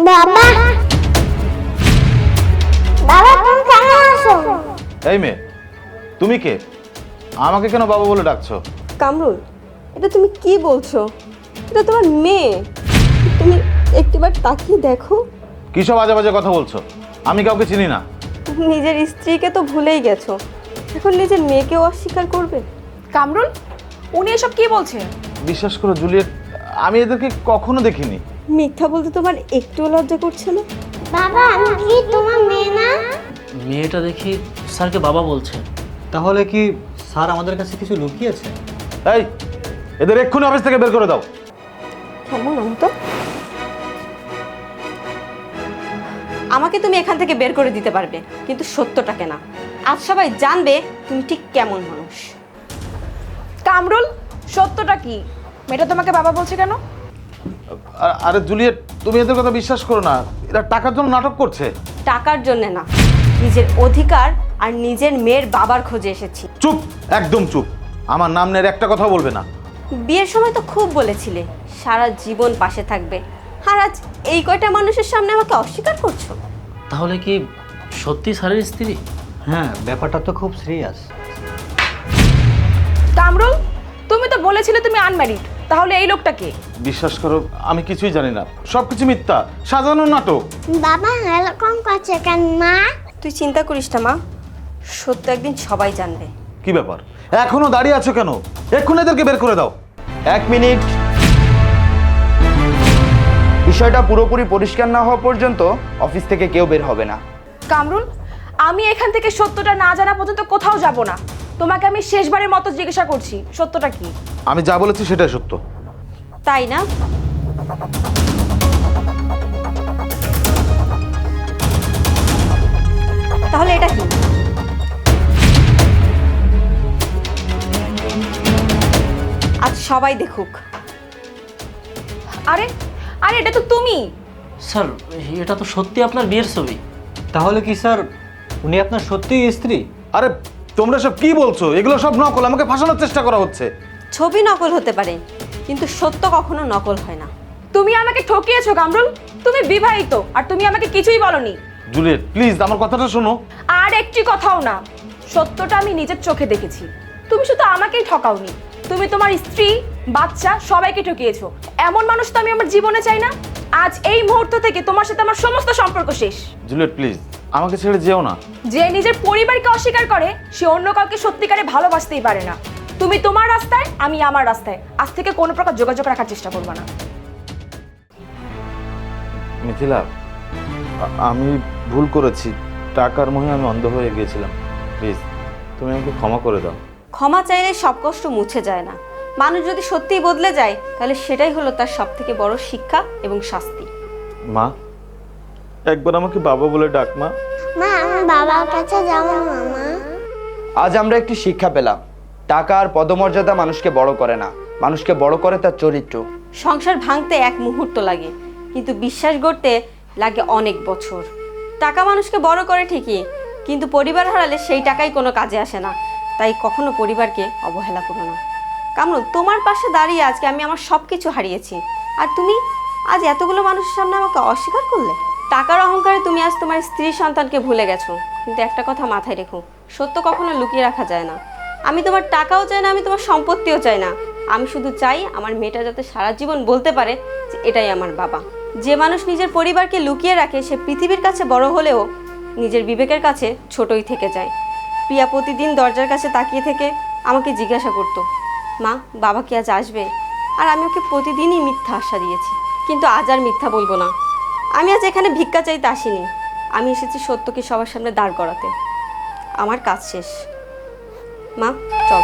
বাবা, বাবা তুমি কেমন আছো? এই মেয়ে, তুমি কে? আমাকে কেন বাবা বলে ডাকছো? কামরুল, এটা তুমি কি বলছো? এটা তোমার মেয়ে। তুমি একটিবার তাকিয়ে দেখো। কি সব আজে বাজে কথা বলছো? আমি কাউকে চিনি না। নিজের স্ত্রীকে তো ভুলেই গেছো, এখন নিজের মেয়েকেও অস্বীকার করবে? কামরুল, উনি এসব কি বলছেন? বিশ্বাস করো জুলিয়েট, আমি এদেরকে কখনো দেখিনি। মিথ্যা বলতে তোমার একটুও লজ্জা করছে না? বাবা আমি কি তোমার মেয়ে না? মেয়েটা দেখি স্যারকে বাবা বলছে। তাহলে কি স্যার আমাদের কাছে কিছু লুকিয়েছে? এই, এদের এক্ষুনি অফিস থেকে বের করে দাও। কেমন তো আমাকে তুমি এখান থেকে বের করে দিতে পারবে, কিন্তু সত্যটাকে না। আজ সবাই জানবে তুমি ঠিক কেমন মানুষ। কামরুল, সত্যটা কি? মেয়েটা তোমাকে বাবা বলছে কেন? আরে জুলিয়েট, তুমি এদের কথা বিশ্বাস করো না। এরা টাকার জন্য নাটক করছে। টাকার জন্য না, নিজের অধিকার আর নিজের মেয়ের বাবার খোঁজে এসেছি। চুপ, একদম চুপ। আমার নাম নিয়ে একটা কথা বলবে না। বিয়ের সময় তো খুব বলেছিলে সারা জীবন পাশে থাকবে, আর আজ এই কয়টা মানুষের সামনে আমাকে অস্বীকার করছো। তাহলে কি সত্যি স্যারের স্ত্রী? হ্যাঁ, ব্যাপারটা তো খুব সিরিয়াস। কামরুল, তুমি তো বলেছিলে তুমি আনম্যারিড, তাহলে এই লোকটা কে? বিশ্বাস করো, আমি কিছুই জানি না। সবকিছু মিথ্যা, সাজানো নাটক। বাবা এরকম করছে কেন মা? তুই চিন্তা করিস না মা, সত্য একদিন সবাই জানবে। কি ব্যাপার, এখনো দাঁড়িয়ে আছো কেন? এক্ষুনি এদেরকে বের করে দাও। 1 মিনিট। বিষয়টা পুরোপুরি পরিষ্কার না হওয়া পর্যন্ত অফিস থেকে কেউ বের হবে না। কামরুল, আমি এখান থেকে সত্যটা না জানা পর্যন্ত কোথাও যাব না। তোমাকে আমি শেষবারের মতো জিজ্ঞাসা করছি, সত্যটা কি? আমি যা বলেছি সেটাই সত্য। তাই না? তাহলে এটা কি? আজ সবাই দেখুক। আরে আরে এটা তো তুমি। স্যার, এটা তো সত্যি আপনার বিয়ের ছবি। তাহলে কি স্যার উনি আপনার সত্যিই স্ত্রী? আরে তোমরা সব কি বলছো? এগুলো সব নকল, আমাকে ফাঁসানোর চেষ্টা করা হচ্ছে। ছবি নকল হতে পারে, কিন্তু সত্য কখনো নকল হয় না। তুমি আমাকে ঠকিয়েছো কামরুল। তুমি বিবাহিত আর তুমি আমাকে কিছুই বলনি। জুলিয়েট প্লিজ আমার কথাটা শোনো। আর একটি কথাও না, সত্যটা আমি নিজের চোখে দেখেছি। তুমি শুধু আমাকেই ঠকাওনি, তুমি তোমার স্ত্রী, বাচ্চা সবাইকে ঠকিয়েছো। এমন মানুষ তো আমি আমার জীবনে চাই না। আজ এই মুহূর্ত থেকে তোমার সাথে আমার সমস্ত সম্পর্ক শেষ। জুলিয়েট প্লিজ আমাকে ছেড়ে যেও না। যে নিজের পরিবারকে অস্বীকার করে সে অন্য কাউকে সত্যিকারে ভালোবাসতেই পারে না। তুমি তোমার রাস্তায়, আমি আমার রাস্তায়। আজ থেকে কোনো প্রকার যোগাযোগ রাখার চেষ্টা করবে না। মিথিলা, আমি ভুল করেছি। টাকার মোহে আমি অন্ধ হয়ে গিয়েছিলাম। প্লিজ তুমি আমাকে ক্ষমা করে দাও। ক্ষমা চাইলে সব কষ্ট মুছে যায় না। মানুষ যদি সত্যিই বদলে যায় তাহলে সেটাই হলো তার সব থেকে বড় শিক্ষা এবং শাস্তি। মা, একবার আমাকে বাবা বলে ডাক মা। মা আমি বাবার কাছে যাবো না মা। আজ আমরা একটি শিক্ষা পেলাম, টাকা আর পদমর্যাদা মানুষকে বড় করে না, মানুষকে বড় করে তার চরিত্র। সংসার ভাঙতে এক মুহূর্ত লাগে, কিন্তু বিশ্বাস গড়তে লাগে অনেক বছর। টাকা মানুষকে বড় করে ঠিকই, কিন্তু পরিবার হারালে সেই টাকাই কোনো কাজে আসে না। তাই কখনো পরিবারকে অবহেলা করো না। কামরুল, তোমার পাশে দাঁড়িয়ে আজকে আমি আমার সব কিছু হারিয়েছি, আর তুমি আজ এতগুলো মানুষের সামনে আমাকে অস্বীকার করলে। টাকার অহংকারে তুমি আজ তোমার স্ত্রী সন্তানকে ভুলে গেছো, কিন্তু একটা কথা মাথায় রেখো, সত্য কখনো লুকিয়ে রাখা যায় না। আমি তোমার টাকাও চাই না, আমি তোমার সম্পত্তিও চাই না। আমি শুধু চাই আমার মেয়েটা যাতে সারা জীবন বলতে পারে যে এটাই আমার বাবা। যে মানুষ নিজের পরিবারকে লুকিয়ে রাখে সে পৃথিবীর কাছে বড় হলেও নিজের বিবেকের কাছে ছোটই থেকে যায়। প্রিয়া প্রতিদিন দরজার কাছে তাকিয়ে থেকে আমাকে জিজ্ঞাসা করতো, মা বাবা কি আজ আসবে? আর আমি ওকে প্রতিদিনই মিথ্যা আশা দিয়েছি, কিন্তু আজ আর মিথ্যা বলবো না। আমি আজ এখানে ভিক্ষা চাইতে আসিনি, আমি এসেছি সত্যকে সবার সামনে দাঁড় করাতে। আমার কাজ শেষ। মা চল।